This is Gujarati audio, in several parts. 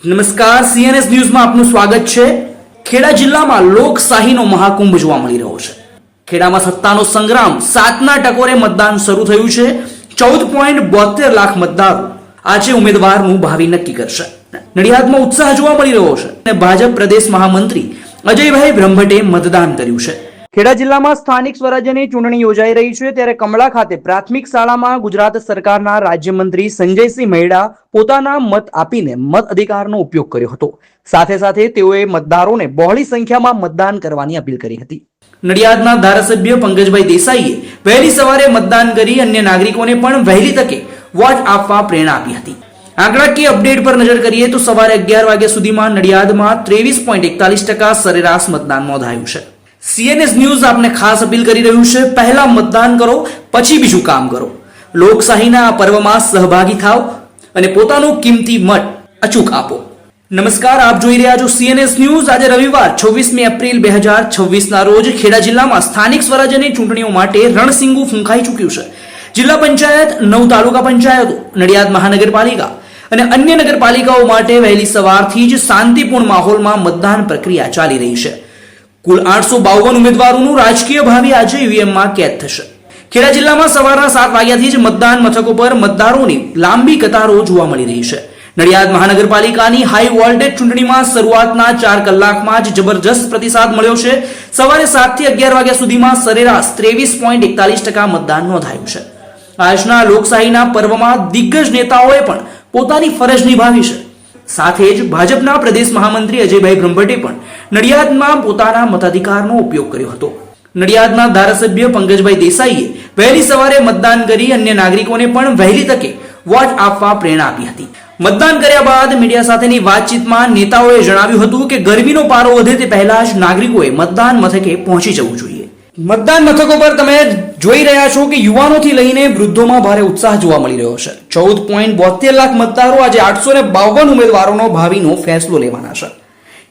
નમસ્કાર, સીએનએસ ન્યૂઝમાં આપનું સ્વાગત છે। ખેડા જિલ્લામાં લોકશાહીનો મહાકુંભ જોવા મળી રહ્યો છે। ખેડામાં સત્તાનો સંગ્રામ 7ના ટકોરે મતદાન શરૂ થયું છે। 14.72 લાખ મતદારો આજે ઉમેદવારનું ભાવિ નક્કી કરશે। નડિયાદમાં ઉત્સાહ જોવા મળી રહ્યો છે અને ભાજપ પ્રદેશ મહામંત્રી અજયભાઈ બ્રહ્મભટ્ટે મતદાન કર્યું છે। ખેડા જિલ્લામાં સ્થાનિક સ્વરાજ્યની ચૂંટણી યોજાઈ રહી છે, ત્યારે કમળા ખાતે પ્રાથમિક શાળામાં ગુજરાત સરકારના રાજ્યમંત્રી સંજયસિંહ મહેડા પોતાના મત આપીને મત અધિકારનો ઉપયોગ કર્યો હતો। સાથે સાથે તેઓએ મતદારોને બહોળી સંખ્યામાં મતદાન કરવાની અપીલ કરી હતી। નડિયાદના ધારાસભ્ય પંકજભાઈ દેસાઈએ વહેલી સવારે મતદાન કરી અન્ય નાગરિકોને પણ વહેલી તકે વોટ આપવા પ્રેરણા આપી હતી। આંકડાકીય અપડેટ પર નજર કરીએ તો સવારે 11 વાગ્યા સુધીમાં નડિયાદમાં 23.41% સરેરાશ મતદાન નોંધાયું છે। સીએનએસ ન્યૂઝ આપને ખાસ અપીલ કરી રહ્યું છે, પહેલા મતદાન કરો પછી બીજું કામ કરો। લોકશાહીના આ પર્વમાં સહભાગી થાઓ અને પોતાનું કિંમતી મત અચૂક આપો। નમસ્કાર, આપ જોઈ રહ્યા છો સીએનએસ ન્યૂઝ। આજે રવિવાર 26 એપ્રિલ 2026ના રોજ ખેડા જિલ્લામાં સ્થાનિક સ્વરાજ્યની ચૂંટણીઓ માટે રણસિંગુ ફૂંકાઈ ચૂક્યું છે। જિલ્લા પંચાયત, 9 તાલુકા પંચાયતો, નડિયાદ મહાનગરપાલિકા અને અન્ય નગરપાલિકાઓ માટે વહેલી સવારથી જ શાંતિપૂર્ણ માહોલમાં મતદાન પ્રક્રિયા ચાલી રહી છે। કુલ 852 ઉમેદવારોનું રાજકીય ભાવિ આજે ઈવીએમમાં કેદ થશે। ખેડા જિલ્લામાં સવારના 7 વાગ્યાથી જ મતદાન મથકો પર મતદારોની લાંબી કતારો જોવા મળી રહી છે। નડિયાદ મહાનગરપાલિકાની હાઈ વોલ્ટેજ ચૂંટણીમાં શરૂઆતના 4 કલાકમાં જ જબરજસ્ત પ્રતિસાદ મળ્યો છે। સવારે 7 થી 11 વાગ્યા સુધીમાં સરેરાશ 23.41% મતદાન નોંધાયું છે। આજના લોકશાહીના પર્વમાં દિગ્ગજ નેતાઓએ પણ પોતાની ફરજ નિભાવી છે। સાથે જ ભાજપના પ્રદેશ મહામંત્રી અજયભાઈ બ્રહ્મભટ્ટે પણ નડિયાદમાં પોતાના મતાધિકારનો ઉપયોગ કર્યો હતો। નડિયાદના ધારાસભ્ય પંકજભાઈ દેસાઈએ વહેલી સવારે મતદાન કરી અન્ય નાગરિકોને પણ વહેલી તકે વોટ આપવા પ્રેરણા આપી હતી। મતદાન કર્યા બાદ મીડિયા સાથેની વાતચીતમાં નેતાઓએ જણાવ્યું હતું કે ગરમીનો પારો વધે તે પહેલા જ નાગરિકોએ મતદાન મથકે પહોંચી જવું જોઈએ। મતદાન મથકો પર તમે જોઈ રહ્યા છો કે યુવાનોથી લઈને વૃદ્ધોમાં ભારે ઉત્સાહ જોવા મળી રહ્યો છે। 14.72 લાખ મતદારો આજે 852 ઉમેદવારોનો ભાવિનો ફેસલો લેવાના છે।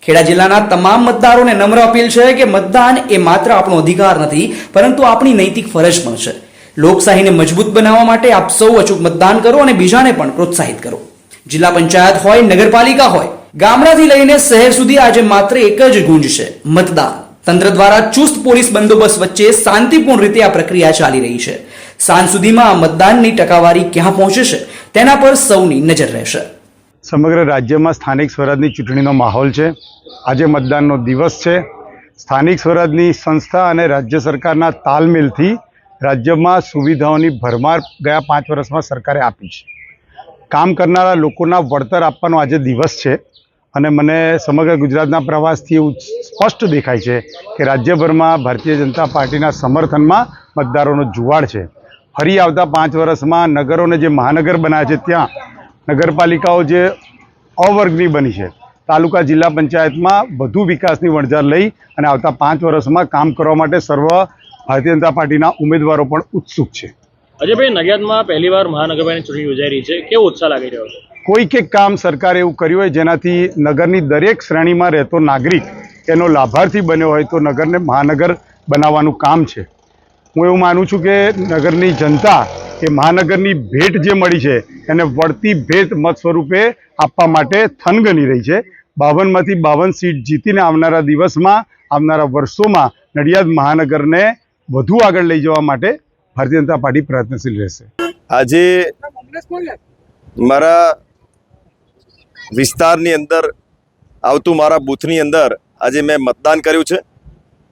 ખેડા જિલ્લાના તમામ મતદારોને નમ્ર અપીલ છે કે મતદાન એ માત્ર આપણો અધિકાર નથી, પરંતુ આપણી નૈતિક ફરજ પણ છે। લોકશાહીને મજબૂત બનાવવા માટે આપ સૌ અચૂક મતદાન કરો અને બીજાને પણ પ્રોત્સાહિત કરો। જિલ્લા પંચાયત હોય, નગરપાલિકા હોય, ગામડાથી લઈને શહેર સુધી આજે માત્ર એક જ ગુંજ છે, મતદાન। તંત્ર દ્વારા ચુસ્ત પોલીસ બંદોબસ્ત વચ્ચે શાંતિપૂર્ણ રીતે આ પ્રક્રિયા ચાલી રહી છે। સાંજ સુધીમાં આ મતદાનની ટકાવારી ક્યાં પહોંચે છે તેના પર સૌની નજર રહેશે। સમગ્ર રાજ્યમાં સ્થાનિક સ્વરાજની ચૂંટણીનો માહોલ છે। આજે મતદાનનો દિવસ છે। સ્થાનિક સ્વરાજની સંસ્થા અને રાજ્ય સરકારના તાલમેલથી રાજ્યમાં સુવિધાઓની ભરમાર ગયા 5 વર્ષમાં સરકારે આપી છે। કામ કરનારા લોકોના વળતર આપવાનો આજે દિવસ છે અને મને સમગ્ર ગુજરાતના પ્રવાસથી એવું સ્પષ્ટ દેખાય છે કે રાજ્યભરમાં ભારતીય જનતા પાર્ટીના સમર્થનમાં મતદારોનો જુવાળ છે। ફરી આવતા 5 વર્ષમાં નગરોને જે મહાનગર બનાવ્યા છે ત્યાં નગરપાલિકાઓ જે અવર્ગની બની છે, તાલુકા જિલ્લા પંચાયતમાં વધુ વિકાસની વણઝાર લઈ અને આવતા 5 વર્ષમાં કામ કરવા માટે સર્વ ભારતીય જનતા પાર્ટીના ઉમેદવારો પણ ઉત્સુક છે। અજયભાઈ, નડિયાદમાં પહેલીવાર મહાનગરપાલિકાની ચૂંટણી યોજાઈ રહી છે, કેવો ઉત્સાહ લાગી રહ્યો છે? કોઈક એક કામ સરકારે એવું કર્યું હોય જેનાથી નગરની દરેક શ્રેણીમાં રહેતો નાગરિક એનો લાભાર્થી બન્યો હોય તો નગરને મહાનગર બનાવવાનું કામ છે। હું એવું માનું છું કે નગરની જનતા એ મહાનગરની ભેટ જે મળી છે એને વળતી ભેટ મત સ્વરૂપે આપવા માટે થનગની રહી છે। 52માંથી 52 સીટ જીતીને આવનારા દિવસમાં, આવનારા વર્ષોમાં નડિયાદ મહાનગરને વધુ આગળ લઈ જવા માટે ભારતીય જનતા પાર્ટી પ્રયત્નશીલ રહેશે। આજે મારા વિસ્તારની અંદર આવતું મારા બૂથની અંદર આજે મેં મતદાન કર્યું છે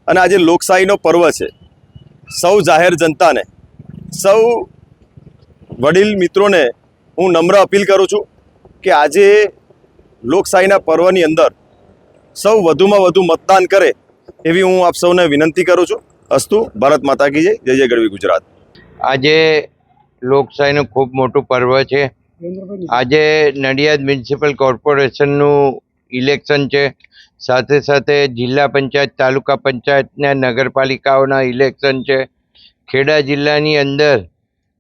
અને આજે લોકશાહીનો પર્વ છે। સૌ જાહેર જનતાને, સૌ વડીલ મિત્રોને હું નમ્ર અપીલ કરું છું કે આજે લોકશાહીના પર્વની અંદર સૌ વધુમાં વધુ મતદાન કરે એવી હું આપ સૌને વિનંતી કરું છું। અસ્તુ, ભારત માતા કી જય, જય જય ગઢવી ગુજરાત। આજે લોકશાહીનું ખૂબ મોટું પર્વ છે। આજે નડિયાદ મ્યુનિસિપલ કોર્પોરેશનનું ઇલેક્શન છે, સાથે સાથે જિલ્લા પંચાયત, તાલુકા પંચાયતના નગરપાલિકાઓના ઇલેક્શન છે। ખેડા જિલ્લાની અંદર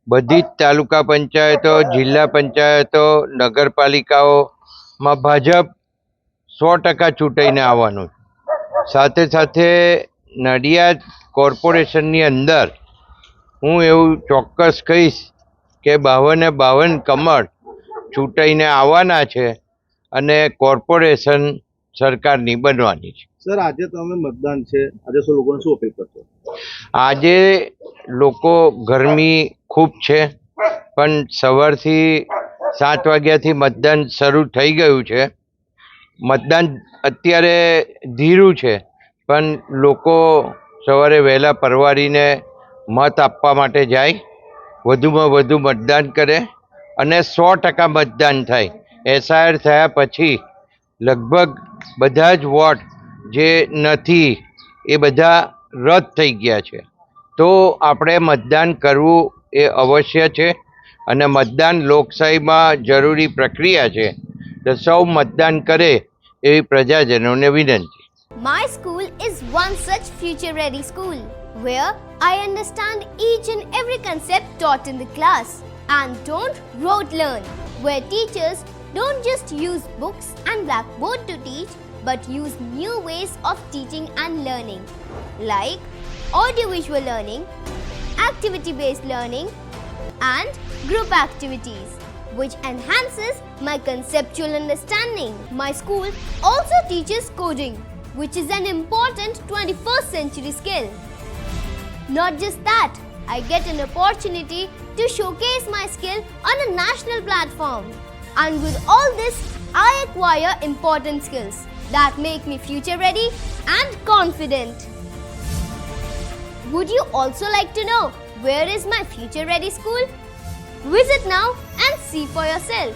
બધી જ તાલુકા પંચાયતો, જિલ્લા પંચાયતો, નગરપાલિકાઓમાં ભાજપ 100% ચૂંટાઈને આવવાનું છે। સાથે સાથે નડિયાદ કોર્પોરેશનની અંદર હું એવું ચોક્કસ કહીશ કે 52 કમળ ચૂંટાઈને આવવાના છે અને કોર્પોરેશન સરકારની બનવાની છે. સર આજે તમે મતદાન છે, આજે શું લોકોને શું અપીલ કરશો? આજે લોકો ગરમી ખૂબ છે, પણ સવારથી 7 વાગ્યાથી મતદાન શરૂ થઈ ગયું છે. મતદાન અત્યારે ધીરું છે, પણ લોકો સવારે વહેલા પરવારીને મત આપવા માટે જાય, વધુમાં વધુ મતદાન કરે અને 100% મતદાન થાય. એસઆઈઆર થયા પછી લગભગ બધા જ વોટ જે નથી એ બધા રદ થઈ ગયા છે. તો આપણે મતદાન કરવું એ અવશ્ય છે અને મતદાન લોકશાહીમાં જરૂરી પ્રક્રિયા છે. તો સૌ મતદાન કરે એવી પ્રજાજનોને વિનંતી. My school is one such future-ready school where I understand each and every concept taught in the class and don't rote learn, where teachers don't just use books and blackboard to teach but use new ways of teaching and learning like audiovisual learning, activity-based learning and group activities, which enhances my conceptual understanding. My school also teaches coding, which is an important 21st century skill. Not just that, I get an opportunity to showcase my skill on a national platform. And with all this, I acquire important skills that make me future ready and confident. Would you also like to know where is my future ready school? Visit now and see for yourself.